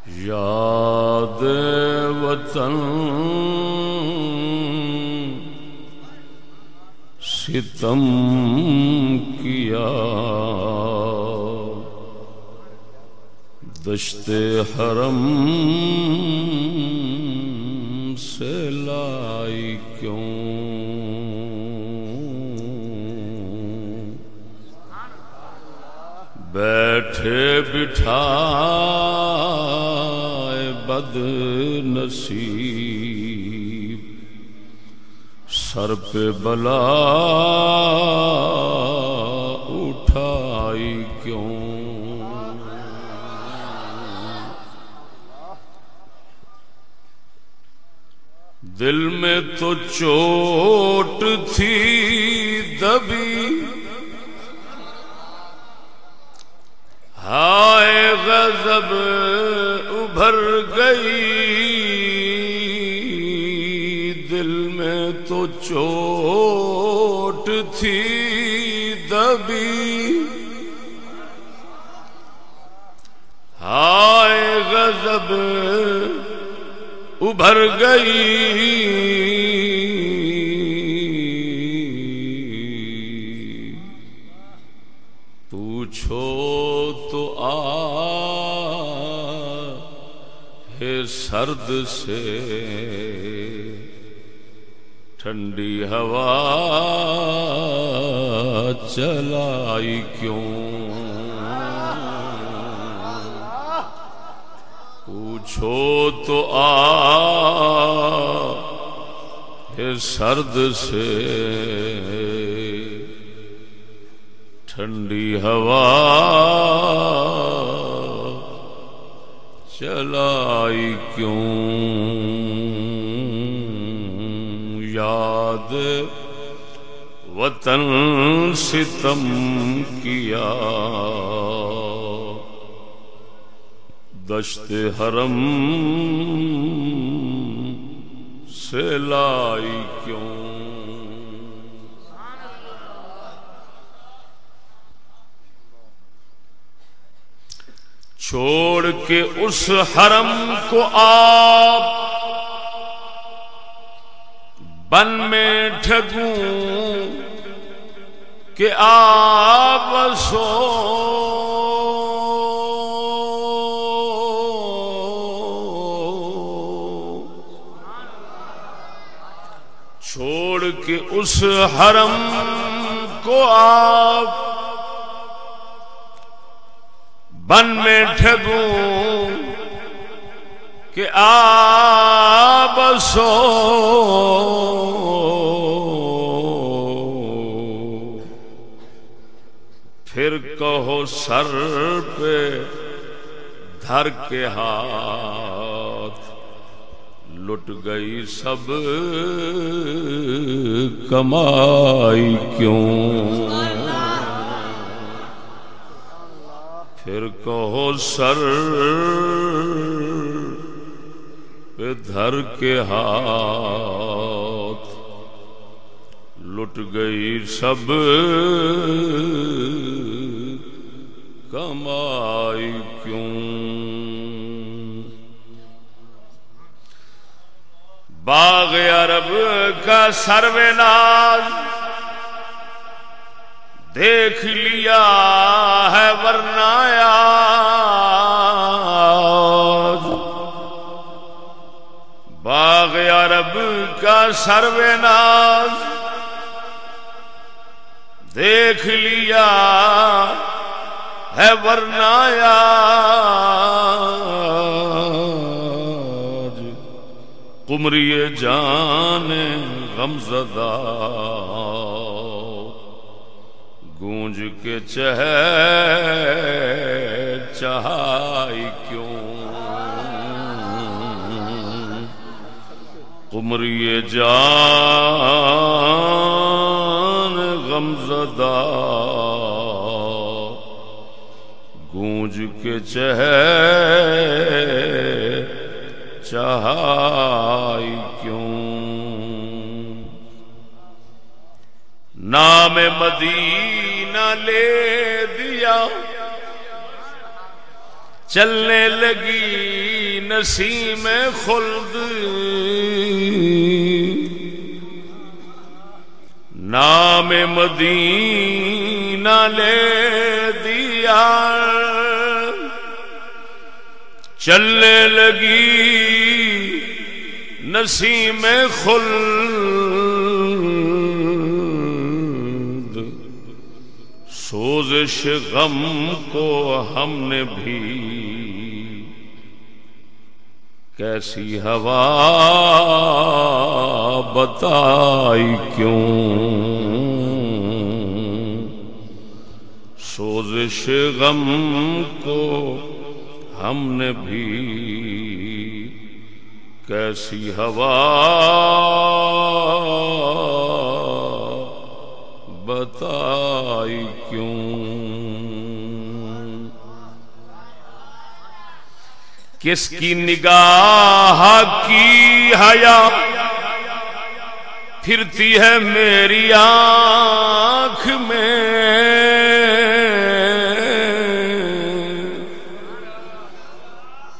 یاد وطن ستم کیا، دشت حرم سے لائی کیوں؟ بیٹھے بٹھائے بد نصیب، سر پہ بلا اٹھائی کیوں؟ دل میں تو چوٹ تھی دبی، ہائے غضب ابھر گئی، دل میں تو چوٹ تھی دبی، ہائے غضب ابھر گئی، پوچھو تو ہے سرد سے ٹھنڈی ہوا چلائی کیوں؟ پوچھو تو ہے سرد سے ٹھنڈی ہوا چلائی کیوں؟ یاد وطن ستم کیا، دشت حرم سے لائی کیوں؟ چھوڑ کے اس حرم کو آپ بن میں ٹھگوں کہ آپ سو، چھوڑ کے اس حرم کو آپ بن میں ٹھگوں کہ آپ سو، پھر کہو سر پہ دھر کے ہاتھ لٹ گئی سب کمائی کیوں؟ پھر کہو سر پہ دھر کے ہاتھ لٹ گئی سب کمائی کیوں؟ باغ عرب کا سروے ناز دیکھ لیا ہے ورنہ یاد، باغ عرب کا سروے ناز دیکھ لیا ہے ورنہ یاد، قمری جان غمزدہ گونج کے چہائی کیوں؟ قمری جان غمزدہ گونج کے چہائی کیوں؟ نام مدینہ لے دیا چلنے لگی نسیم خلد نام مدینہ لے دیا چلنے لگی نسیم خلد سوزش غم کو ہم نے بھی کیسی ہوا بتائی کیوں سوزش غم کو ہم نے بھی کیسی ہوا بتائی کیوں کس کی نگاہ کی حیا پھرتی ہے میری آنکھ میں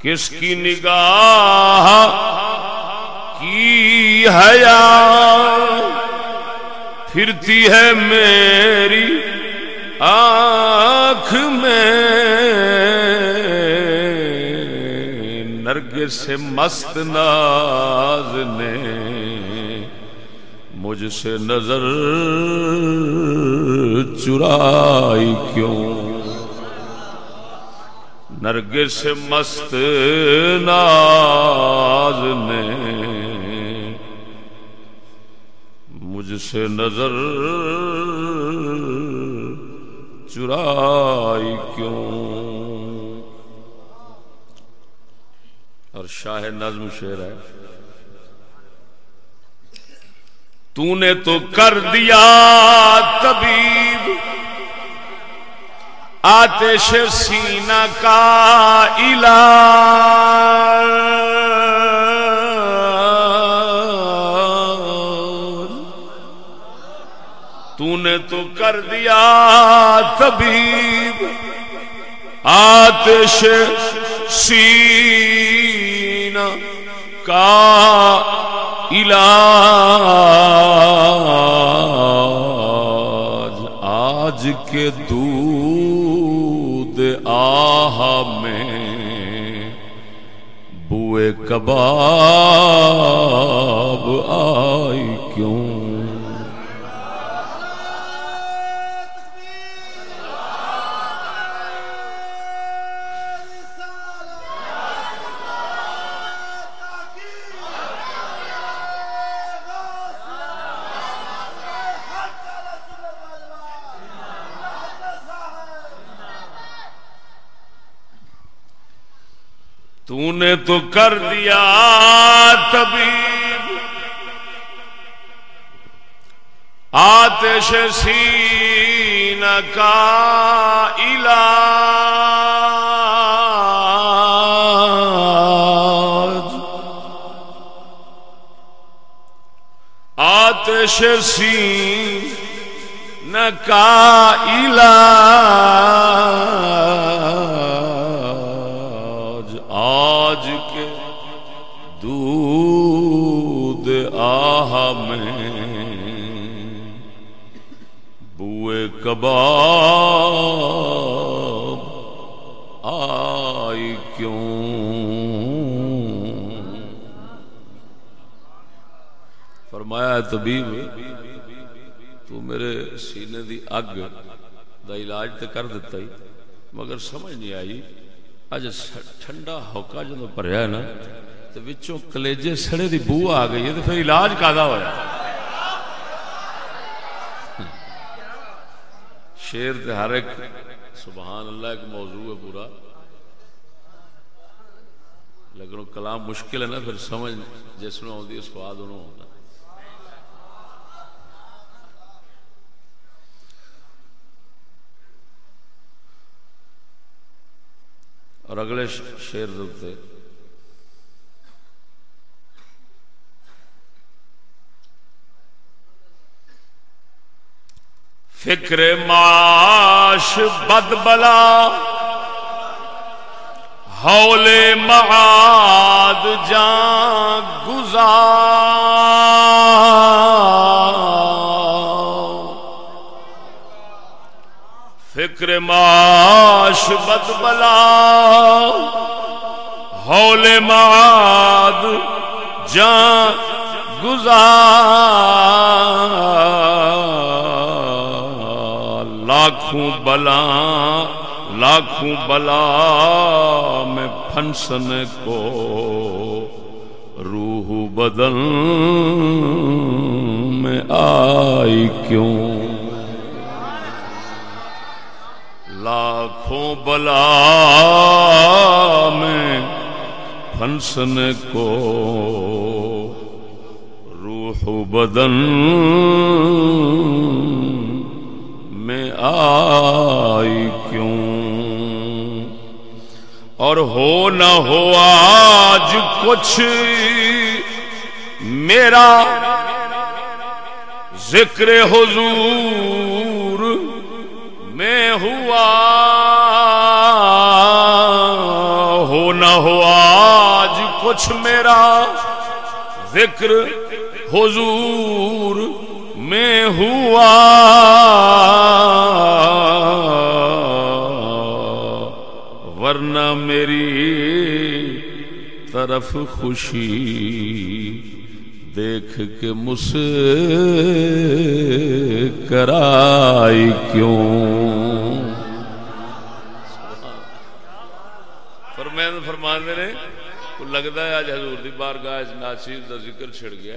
کس کی نگاہ کی حیا پھرتی ہے میری آنکھ میں نرگس سے مست ناز نے مجھ سے نظر چرائی کیوں نرگس سے مست ناز نے مجھ سے نظر چرائی کیوں اور شاہ نظم شعر ہے تو نے تو کر دیا طبیب آتش سینہ کا علاج تو نے تو کر دیا طبیب آتش سینہ کا علاج آج کے دودھ آہ میں بوئے کباب آئی کیوں تو نے تو کر دیا طبیب آتش سینہ کا علاج آتش سینہ کا علاج آج کے دودھ آہ میں بوئے کباب آئی کیوں فرمایا طبیب تو میرے سینے دی اگ دا علاج تے کر دیتا ہی مگر سمجھ نہیں آئی اج ٹھنڈا ہوکا جدوں بھریا ہے نا تے وچوں کلیجے سڑے دی بو آ گئی ہے تے پھر علاج کادا ہویا شعر تے ہر ایک سبحان اللہ ایک موضوع ہے پورا لیکن کلام مشکل ہے نا پھر سمجھ جس نوں آندی ہے سواد انہوں ہوتا اور اگلے شعر دے فکر معاش بد بلا حول معاش جان گزار فکر معاش بد بلا ہول معاد جان گزار لاکھوں بلا میں پھنسن کو روح بدن میں آئی کیوں لاکھوں بلا میں پھنسن کو روح بدن میں آئی کیوں اور ہو نہ ہو آج کچھ میرا ذکر حضور میں ہوا ہو نہ ہو آج کچھ میرا ذکر حضور میں ہوا ورنہ میری طرف خوشی دیکھ کے مسکرائی کیوں فرماندے نے لگتا ہے آج حضور دی بارگاہ ناچیز دا ذکر چھڑ گیا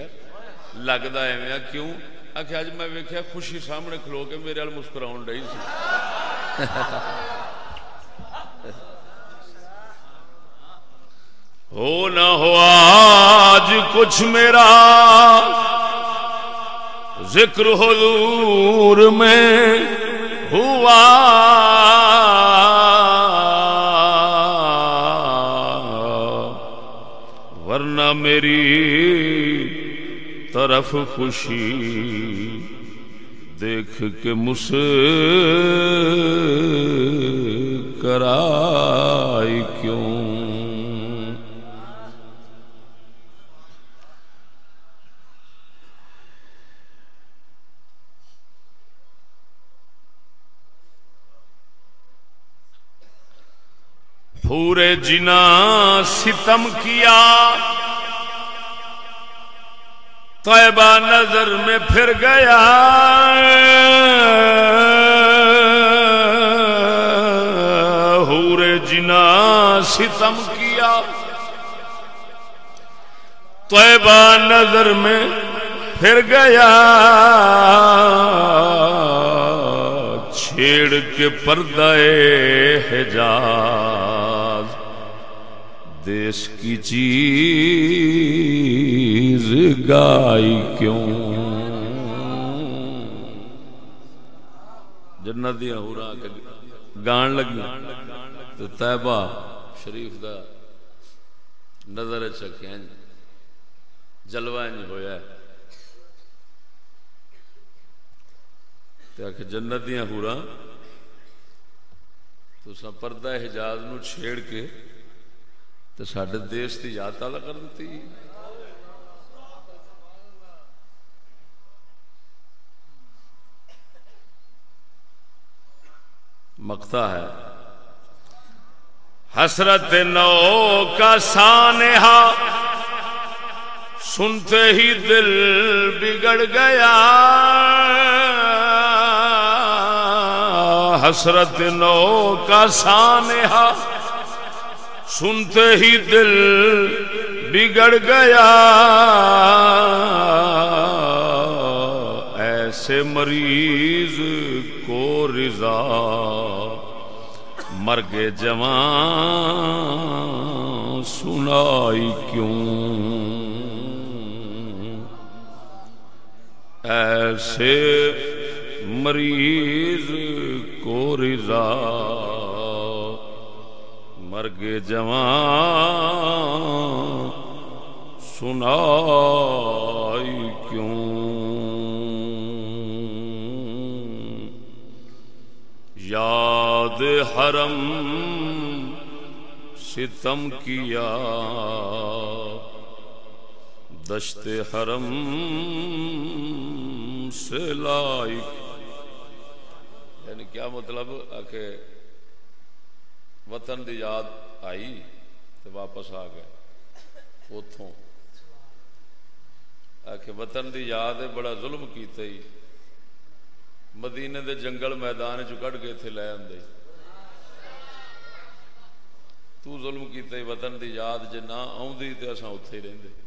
لگتا ہے میں کیوں آخر اج میں ویکھیا خوشی سامنے کھلو کے میرے ال مسکراؤن ڈئی سی ہو نہ ہو آج کچھ میرا ذکر حضور میں ہوا ورنہ میری طرف خوشی دیکھ کے مسکرائی کیوں پورے جنا ستم کیا طیبہ نظر میں پھر گیا حور جنا ستم کیا طیبہ نظر میں پھر گیا چھیڑ کے پردہ حجاز دیس کی چیز گائی کیوں جنتیاں حوراں کے گان لگی تو طیبہ شریف دا نظر چکھیں جلوہ نہیں ہویا ہے کہ جنتیاں حوراں تو سا پردہ حجاز نو چھیڑ کے تو ساڑھے دیش تھی یاد تالا کر دیتی مقطع ہے حسرت نو کا سانحہ سنتے ہی دل بگڑ گیا حسرت نو کا سانحہ سنتے ہی دل بگڑ گیا ایسے مریض کو رضا مرگ جوان سنائی کیوں ایسے مریض کو رضا مرگ جوان سنائی کیوں یاد حرم ستم کیا دشت حرم سے لائق، یعنی کیا مطلب کہ وطن دی یاد آئی تو واپس آ گئے اتوں، کہ وطن دی یاد ہے بڑا ظلم کیتا ہی، مدینے دے جنگل میدان چ کڈ کے اتنے لے آندے، تو ظلم کیتا ہی، وطن دی یاد جے نہ آؤندی تے اساں اتھے ہی رہندے۔